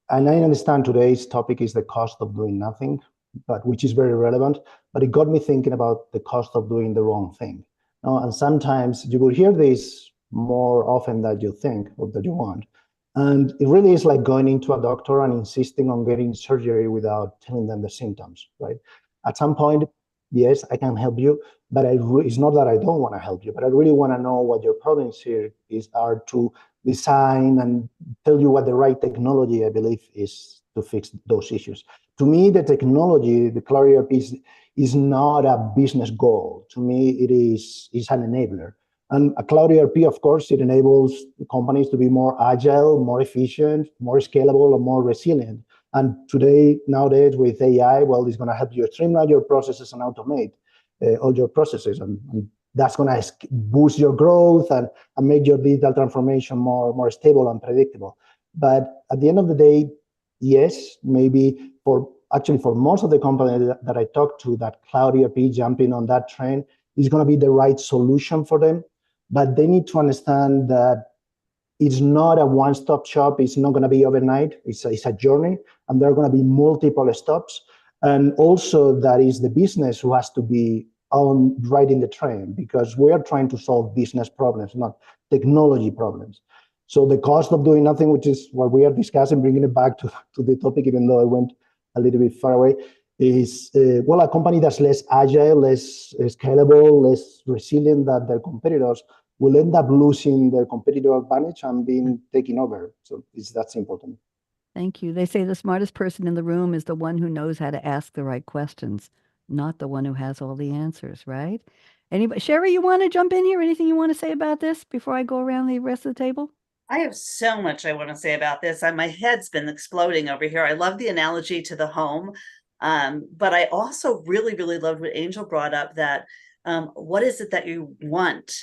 Speaker 5: and I understand today's topic is the cost of doing nothing, but which is very relevant, but it got me thinking about the cost of doing the wrong thing. And sometimes you will hear this more often than you think or that you want. And it really is like going into a doctor and insisting on getting surgery without telling them the symptoms, right? At some point, yes, I can help you, but it's not that I don't want to help you, but I really want to know what your problems here are to design and tell you what the right technology, I believe, is to fix those issues. To me, the technology, the Cloud ERP is not a business goal. To me, it is an enabler. And a Cloud ERP, of course, it enables companies to be more agile, more efficient, more scalable, and more resilient. And nowadays, with AI, well, it's going to help you streamline your processes and automate all your processes. And that's going to boost your growth and make your digital transformation more stable and predictable. But at the end of the day, yes, maybe for most of the companies that I talk to, that Cloud ERP jumping on that train is going to be the right solution for them. But they need to understand that it's not a one-stop shop. It's not going to be overnight. It's a journey, and there are going to be multiple stops. And also, that is the business who has to be on riding the train, because we are trying to solve business problems, not technology problems. So the cost of doing nothing, which is what we are discussing, bringing it back to the topic, even though I went a little bit far away, is, a company that's less agile, less scalable, less resilient than their competitors will end up losing their competitive advantage and being taken over. So it's that simple to me.
Speaker 1: Thank you. They say the smartest person in the room is the one who knows how to ask the right questions, not the one who has all the answers, right? Anybody, Sherry, you want to jump in here? Anything you want to say about this before I go around the rest of the table?
Speaker 7: I have so much I want to say about this. My head's been exploding over here. I love the analogy to the home. But I also really, really loved what Angel brought up, that what is it that you want?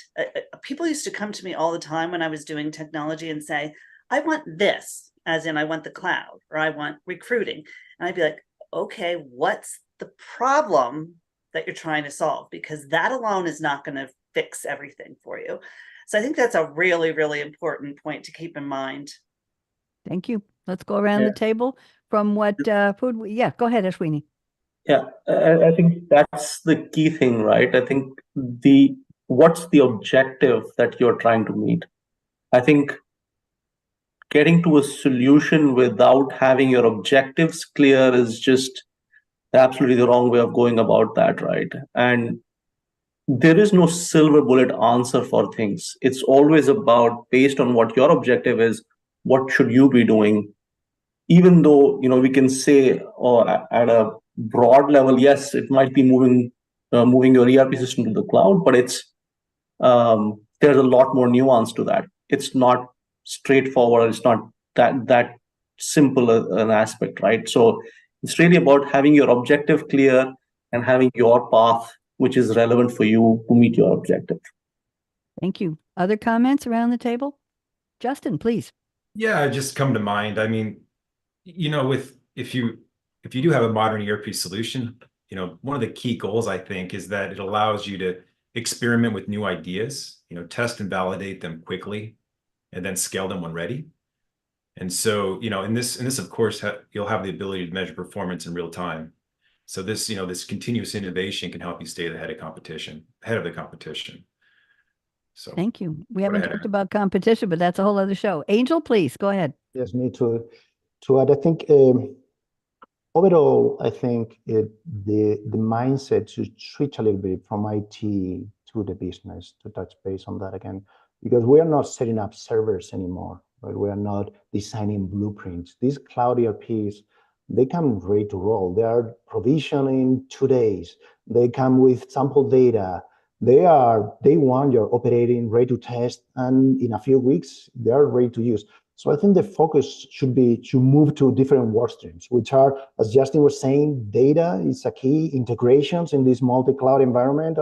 Speaker 7: People used to come to me all the time when I was doing technology and say, I want this, as in I want the cloud, or I want recruiting. And I'd be like, okay, what's the problem that you're trying to solve? Because that alone is not going to fix everything for you. So I think that's a really, really important point to keep in mind.
Speaker 1: Thank you. Let's go around the table from what food. Yeah, go ahead, Ashwini.
Speaker 6: Yeah, I think that's the key thing, right? I think what's the objective that you're trying to meet? I think getting to a solution without having your objectives clear is just absolutely the wrong way of going about that, right? And there is no silver bullet answer for things. It's always about, based on what your objective is, what should you be doing? Even though, we can say, or at a broad level, yes, it might be moving your ERP system to the cloud, but it's there's a lot more nuance to that. It's not straightforward. It's not that simple an aspect, right? So it's really about having your objective clear and having your path, which is relevant for you to meet your objective.
Speaker 1: Thank you. Other comments around the table? Justin, please.
Speaker 2: Yeah, just come to mind. I mean, if you do have a modern ERP solution, one of the key goals, I think, is that it allows you to experiment with new ideas, test and validate them quickly, and then scale them when ready. And so, in this, of course, you'll have the ability to measure performance in real time. So this, this continuous innovation can help you stay ahead of the competition. So
Speaker 1: thank you. We haven't talked about competition, but that's a whole other show. Angel, please go ahead.
Speaker 5: Yes, me too. To add, I think overall, I think the mindset should switch a little bit from IT to the business, to touch base on that again, because we are not setting up servers anymore, right? We are not designing blueprints. These cloud ERPs, they come ready to roll. They are provisioned in 2 days. They come with sample data. They want your operating, ready to test, and in a few weeks, they are ready to use. So I think the focus should be to move to different work streams, which are, as Justin was saying, data is a key. Integrations in this multi-cloud environment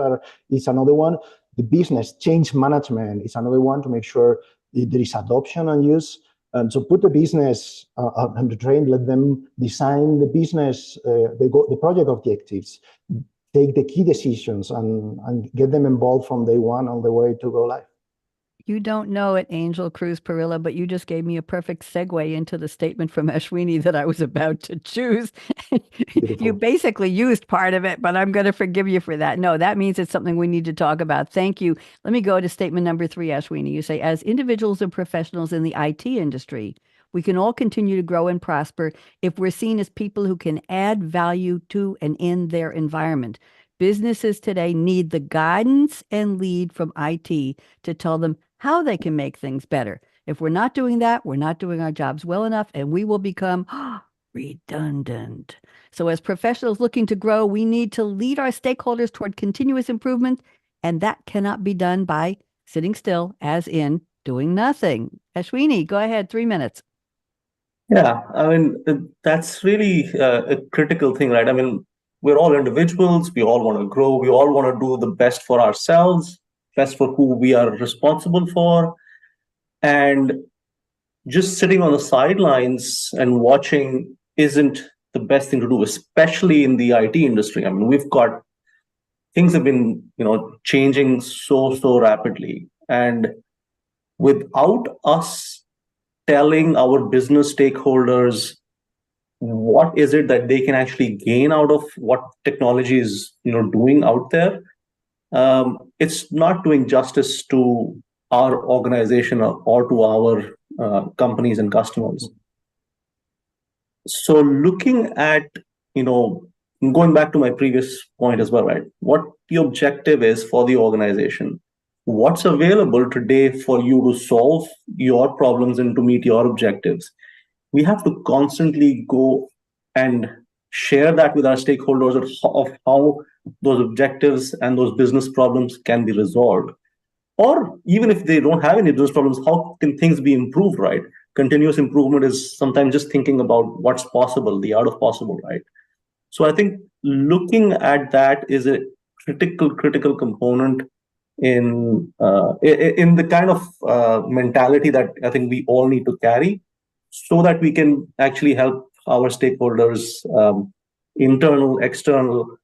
Speaker 5: is another one. The business change management is another one, to make sure there is adoption and use. So put the business on the train, let them design the business, the project objectives, take the key decisions and get them involved from day one on the way to go live.
Speaker 1: You don't know it, Angel, Cruz, Parrilla, but you just gave me a perfect segue into the statement from Ashwini that I was about to choose. You basically used part of it, but I'm going to forgive you for that. No, that means it's something we need to talk about. Thank you. Let me go to statement number 3, Ashwini. You say, as individuals and professionals in the IT industry, we can all continue to grow and prosper if we're seen as people who can add value to and in their environment. Businesses today need the guidance and lead from IT to tell them how they can make things better. If we're not doing that, we're not doing our jobs well enough, and we will become redundant. So as professionals looking to grow, we need to lead our stakeholders toward continuous improvement, and that cannot be done by sitting still, as in doing nothing. Ashwini, go ahead, 3 minutes.
Speaker 6: Yeah, I mean, that's really a critical thing, right? I mean, we're all individuals, we all want to grow, we all want to do the best for ourselves, best for who we are responsible for. And just sitting on the sidelines and watching isn't the best thing to do, especially in the IT industry. I mean, things have been, changing so rapidly. And without us telling our business stakeholders what is it that they can actually gain out of what technology is doing out there, it's not doing justice to our organization or to our companies and customers. So looking at, going back to my previous point as well, right? What the objective is for the organization, what's available today for you to solve your problems and to meet your objectives. We have to constantly go and share that with our stakeholders of how those objectives and those business problems can be resolved. Or even if they don't have any business problems, how can things be improved, right? Continuous improvement is sometimes just thinking about what's possible, the art of possible, right? So I think looking at that is a critical component in the kind of mentality that I think we all need to carry, so that we can actually help our stakeholders, internal, external,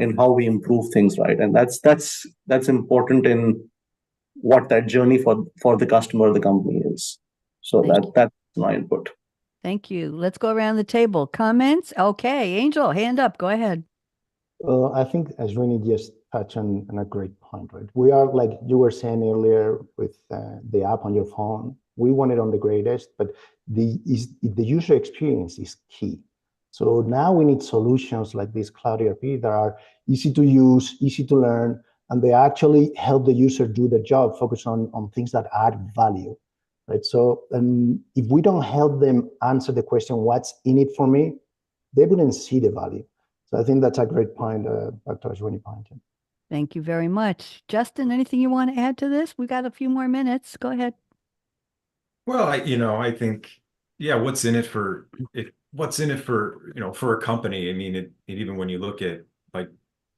Speaker 6: in how we improve things, right? And that's important in what that journey for the customer or the company is. So that's my input.
Speaker 1: Thank you. Let's go around the table. Comments? Okay, Angel, hand up. Go ahead.
Speaker 5: I think Ashwini just touched on a great point, right? We are, like you were saying earlier, with the app on your phone. We want it on the greatest, but the user experience is key. So now we need solutions like this Cloud ERP that are easy to use, easy to learn, and they actually help the user do their job, focus on things that add value, right? So if we don't help them answer the question, what's in it for me, they wouldn't see the value. So I think that's a great point, Dr. Ashwini pointed.
Speaker 1: Thank you very much. Justin, anything you want to add to this? We've got a few more minutes. Go ahead.
Speaker 2: Well, I think, yeah, what's in it for a company? I mean, even when you look at like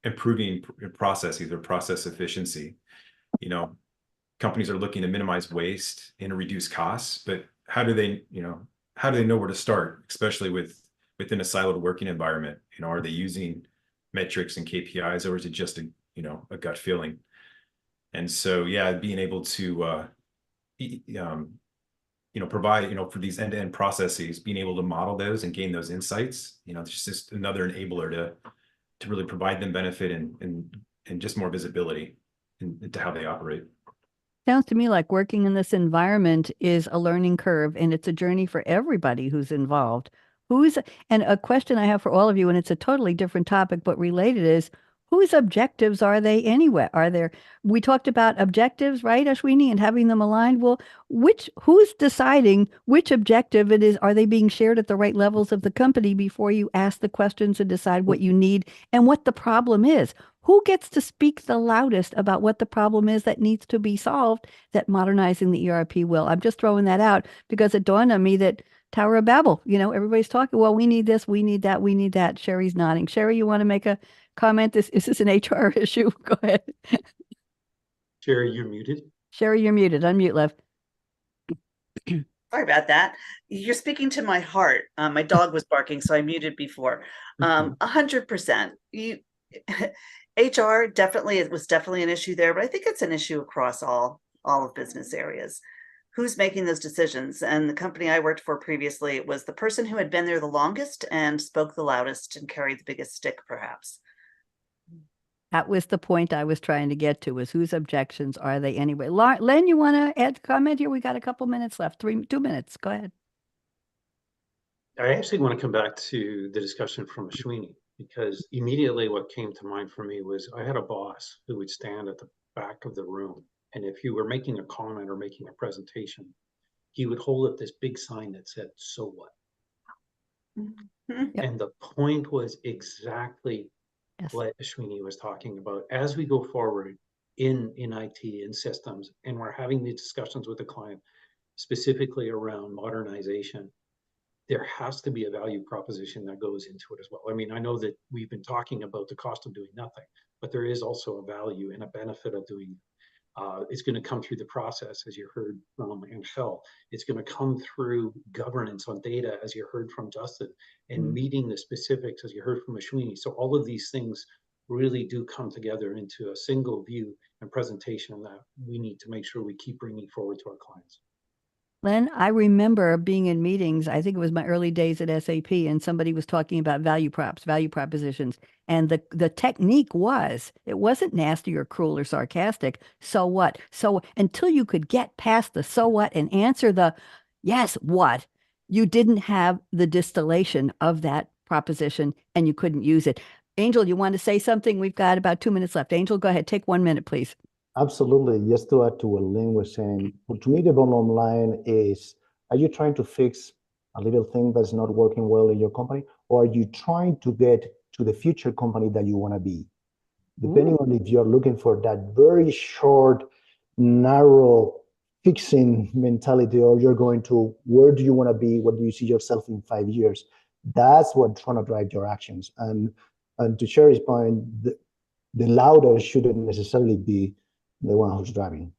Speaker 2: improving processes or process efficiency, companies are looking to minimize waste and reduce costs, but how do they know where to start, especially within a siloed working environment? Are they using metrics and KPIs, or is it just a gut feeling? And so, yeah, being able to provide, for these end-to-end processes, being able to model those and gain those insights, it's just another enabler to really provide them benefit and just more visibility into how they operate.
Speaker 1: Sounds to me like working in this environment is a learning curve, and it's a journey for everybody who's involved. And a question I have for all of you, and it's a totally different topic, but related, is whose objectives are they anyway? We talked about objectives, right, Ashwini, and having them aligned. Well, who's deciding which objective it is? Are they being shared at the right levels of the company before you ask the questions and decide what you need and what the problem is? Who gets to speak the loudest about what the problem is that needs to be solved that modernizing the ERP will? I'm just throwing that out because it dawned on me that Tower of Babel, everybody's talking, well, we need this, we need that, we need that. Sherry's nodding. Sherry, you want to make a comment? Is this an HR issue? Go ahead.
Speaker 4: Sherry, you're muted.
Speaker 1: Sherry, you're muted. Unmute, love.
Speaker 7: Sorry about that. You're speaking to my heart. My dog was barking, so I muted before. 100%. You HR definitely, it was definitely an issue there, but I think it's an issue across all of business areas. Who's making those decisions? And the company I worked for previously, it was the person who had been there the longest and spoke the loudest and carried the biggest stick, perhaps.
Speaker 1: That was the point I was trying to get to, was whose objections are they anyway? Len, you want to add a comment here? We got a couple minutes left, 2 minutes. Go ahead.
Speaker 4: I actually want to come back to the discussion from Ashwini, because immediately what came to mind for me was I had a boss who would stand at the back of the room. And if you were making a comment or making a presentation, he would hold up this big sign that said, "So what?"
Speaker 7: Mhm.
Speaker 1: Yep.
Speaker 4: And the point was exactly
Speaker 1: Yes.
Speaker 4: what Ashwini was talking about. As we go forward in IT and systems, and we're having these discussions with the client, specifically around modernization, there has to be a value proposition that goes into it as well. I mean, I know that we've been talking about the cost of doing nothing, but there is also a value and a benefit of doing. It's going to come through the process, as you heard from Angel. It's going to come through governance on data, as you heard from Justin, and meeting the specifics, as you heard from Ashwini. So all of these things really do come together into a single view and presentation that we need to make sure we keep bringing forward to our clients.
Speaker 1: Len, I remember being in meetings, I think it was my early days at SAP, and somebody was talking about value propositions. And the technique was, it wasn't nasty or cruel or sarcastic. So what? So until you could get past the so what and answer the yes, what, you didn't have the distillation of that proposition and you couldn't use it. Angel, you want to say something? We've got about 2 minutes left. Angel, go ahead. Take 1 minute, please.
Speaker 5: Absolutely. Just to add to what Len was saying, well, to me, the bottom line is, are you trying to fix a little thing that's not working well in your company? Or are you trying to get to the future company that you want to be? Depending on if you're looking for that very short, narrow fixing mentality, or you're going to, where do you want to be? What do you see yourself in 5 years? That's what's trying to drive your actions. And to Sherry's point, the louder shouldn't necessarily be the one who's driving.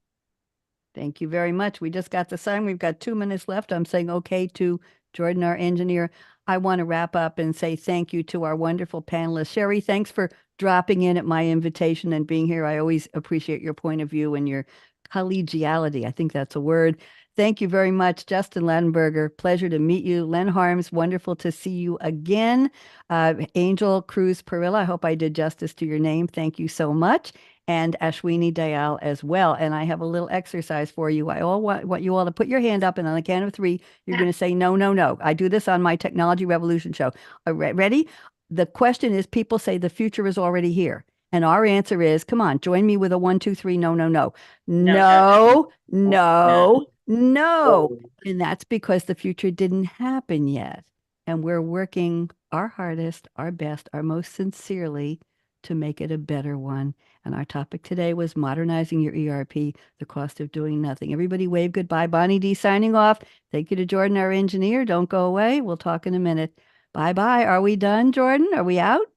Speaker 1: Thank you very much. We just got the sign. We've got 2 minutes left. I'm saying okay to Jordan, our engineer. I want to wrap up and say thank you to our wonderful panelists. Sherry, thanks for dropping in at my invitation and being here. I always appreciate your point of view and your collegiality. I think that's a word. Thank you very much, Justin Ladenburger. Pleasure to meet you. Len Harms, wonderful to see you again. Angel, Cruz, Parrilla, I hope I did justice to your name. Thank you so much. And Ashwini, Dayal as well. And I have a little exercise for you. I want you all to put your hand up, and on the count of 3, you're going to say, no, no, no. I do this on my Technology Revolution show. Ready? The question is, people say the future is already here. And our answer is, come on, join me with a 1, 2, 3, no, no, no. No, no, no. And that's because the future didn't happen yet. And we're working our hardest, our best, our most sincerely to make it a better one. And our topic today was modernizing your ERP, the cost of doing nothing. Everybody wave goodbye. Bonnie D signing off. Thank you to Jordan, our engineer. Don't go away. We'll talk in a minute. Bye-bye. Are we done, Jordan? Are we out?